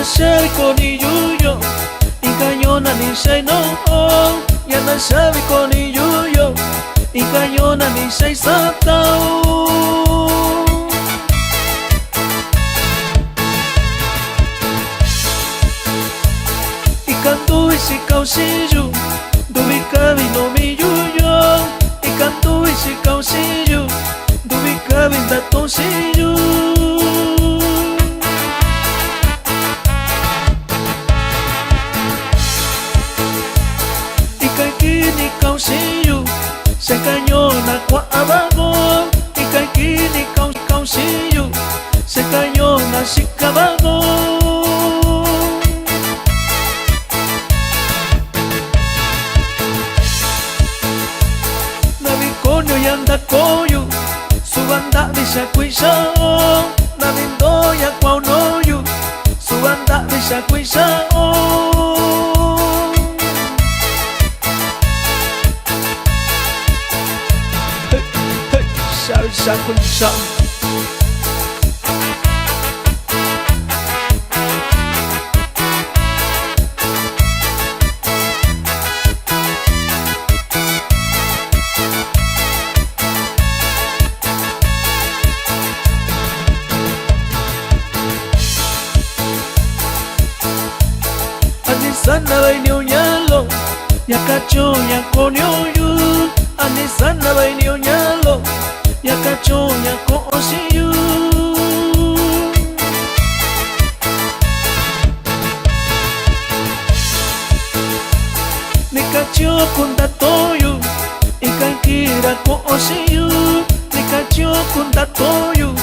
sabe con yuyo y cañona ni sei no ya no sabe con yuyo y cañona ni sei satao y canto y si causillo dubi cabi no mi yuyo y canto y si causillo dubi cabi da tosillo kini causillo se cañona kwa abago y kini causillo se cañona si cabago naviconio y anda coyo su banda bisa cuisao navindoya kwa unoyo su banda bisa cuisao salsa con sal Anisana bainio nyalo ya kacho ya konyo yu anisana bainio nyalo ya cacho ya coosiyu ni cacho con datoyo y caikira coosiyu ni cacho con datoyo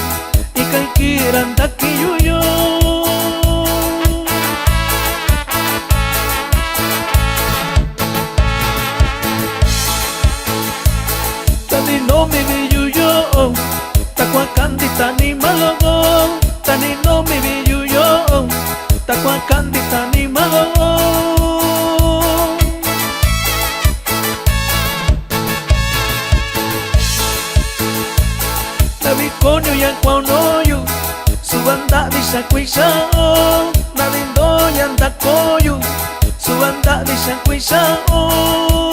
y caikira ndakiyuyo tani no mi biyuyo takwa kandi tani malogo tani no mi biyuyo takwa kandi tani malogo naviconio ya kwa unoyo su banda bisa cuisao navindo ya anda coyo su banda bisa cuisao